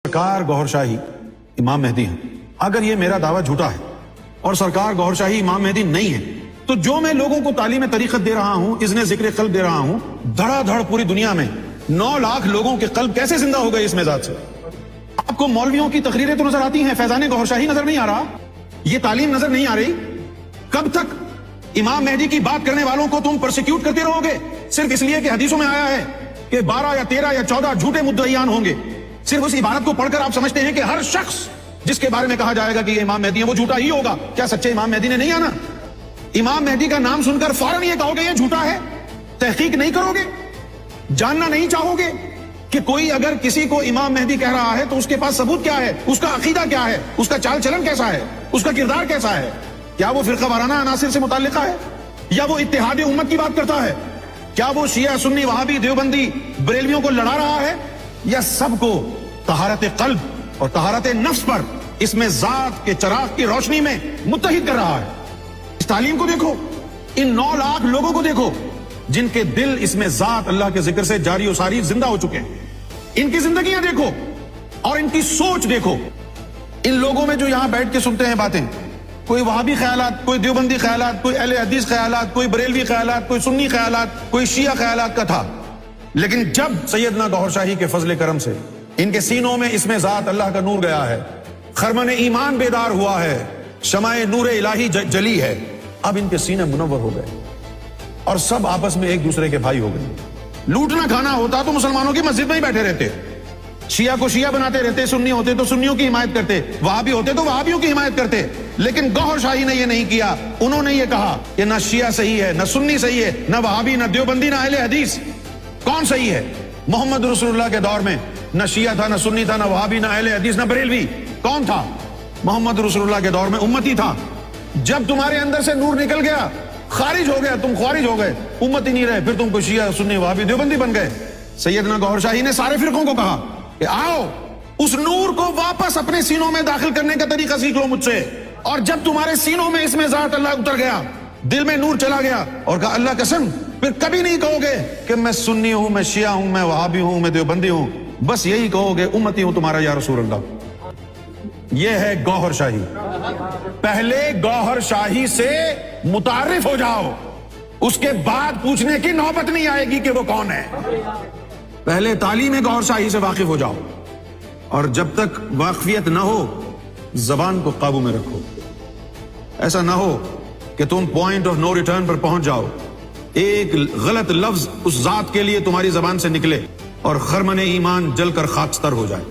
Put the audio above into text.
سرکار گوھر شاہی امام مہدی ہیں۔ اگر یہ میرا دعویٰ جھوٹا ہے اور سرکار گوھر شاہی امام مہدی نہیں ہے تو جو میں لوگوں کو تعلیم طریقت دے رہا ہوں، اذن ذکر قلب دے رہا ہوں، دھڑا دھڑ پوری دنیا میں 9 لاکھ لوگوں کے قلب کیسے زندہ ہو گئے اس مزاج سے؟ آپ کو مولویوں کی تقریریں تو نظر آتی ہیں، فیضان گوھر شاہی نظر نہیں آ رہا، یہ تعلیم نظر نہیں آ رہی۔ کب تک امام مہدی کی بات کرنے والوں کو تم پرسیکیوٹ کرتے رہو گے صرف اس لیے کہ حدیثوں میں آیا ہے کہ 12 یا 13 یا 14 جھوٹے مدعیان ہوں گے؟ صرف اس عبارت کو پڑھ کر آپ سمجھتے ہیں کہ ہر شخص جس کے بارے میں کہا جائے گا کہ یہ امام مہدی ہے وہ جھوٹا ہی ہوگا۔ کیا سچے امام مہدی نے نہیں آنا؟ امام مہدی کا نام سن کر فوراً یہ کہو گے یہ جھوٹا ہے؟ تحقیق نہیں کرو گے؟ جاننا نہیں چاہو گے کہ کوئی اگر کسی کو امام مہدی کہہ رہا ہے تو اس کے پاس ثبوت کیا ہے، اس کا عقیدہ کیا ہے، اس کا چال چلن کیسا ہے، اس کا کردار کیسا ہے؟ کیا وہ فرقہ وارانہ عناصر سے متعلقہ ہے یا وہ اتحاد امت کی بات کرتا ہے؟ کیا وہ شیعہ سنی وہابی دیوبندی بریلویوں کو لڑا رہا ہے یا سب کو طہارت قلب اور طہارت نفس پر اس میں ذات کے چراغ کی روشنی میں متحد کر رہا ہے؟ اس تعلیم کو دیکھو، ان 9 لاکھ لوگوں کو دیکھو جن کے دل اس میں ذات اللہ کے ذکر سے جاری و ساری زندہ ہو چکے ہیں۔ ان کی زندگیاں دیکھو اور ان کی سوچ دیکھو۔ ان لوگوں میں جو یہاں بیٹھ کے سنتے ہیں باتیں، کوئی وہابی خیالات، کوئی دیوبندی خیالات، کوئی اہل حدیث خیالات، کوئی بریلوی خیالات، کوئی سنی خیالات، کوئی شیعہ خیالات کا تھا، لیکن جب سیدنا گوھر شاہی کے فضل کرم سے ان کے سینوں میں اس میں ذات اللہ کا نور گیا ہے، خرمن ایمان بیدار ہوا ہے، شمع نور الہی جلی ہے، اب ان کے سینے منور ہو گئے اور سب آپس میں ایک دوسرے کے بھائی ہو گئے۔ لوٹنا کھانا ہوتا تو مسلمانوں کی مسجد میں ہی بیٹھے رہتے، شیعہ کو شیعہ بناتے رہتے، سنی ہوتے تو سنیوں کی حمایت کرتے، وہابی ہوتے تو وہابیوں کی حمایت کرتے، لیکن گوھر شاہی نے یہ نہیں کیا۔ انہوں نے یہ کہا کہ نہ شیعہ صحیح ہے، نہ سنی صحیح ہے، نہ وہابی، نہ دیوبندی، نہ اہل حدیث۔ کون صحیح ہے؟ محمد رسول اللہ کے دور میں نہ شیعہ تھا، نہ سنی تھا، نہ وہابی، نہ اہل حدیث، نہ بریلوی۔ کون تھا؟ محمد رسول اللہ کے دور میں امتی تھا۔ جب تمہارے اندر سے نور نکل گیا، خارج ہو گیا، تم خوارج ہو گئے، امتی نہیں رہے، پھر تم کو شیعہ سنی وہابی دیوبندی بن گئے۔ سیدنا گوھر شاہی نے سارے فرقوں کو کہا کہ آؤ اس نور کو واپس اپنے سینوں میں داخل کرنے کا طریقہ سیکھ لو مجھ سے، اور جب تمہارے سینوں میں اس میں ذات اللہ اتر گیا، دل میں نور چلا گیا، اور کہا اللہ قسم پھر کبھی نہیں کہو گے کہ میں سنی ہوں، میں شیعہ ہوں، میں وہابی ہوں، میں دیوبندی ہوں، بس یہی کہو گے امتی ہوں تمہارا یا رسول اللہ۔ یہ ہے گوھر شاہی۔ پہلے گوھر شاہی سے متعارف ہو جاؤ، اس کے بعد پوچھنے کی نوبت نہیں آئے گی کہ وہ کون ہے۔ پہلے تعلیم گوھر شاہی سے واقف ہو جاؤ، اور جب تک واقفیت نہ ہو زبان کو قابو میں رکھو۔ ایسا نہ ہو کہ تم پوائنٹ آف نو ریٹرن پر پہنچ جاؤ، ایک غلط لفظ اس ذات کے لیے تمہاری زبان سے نکلے اور خرمن ایمان جل کر خاکستر ہو جائے۔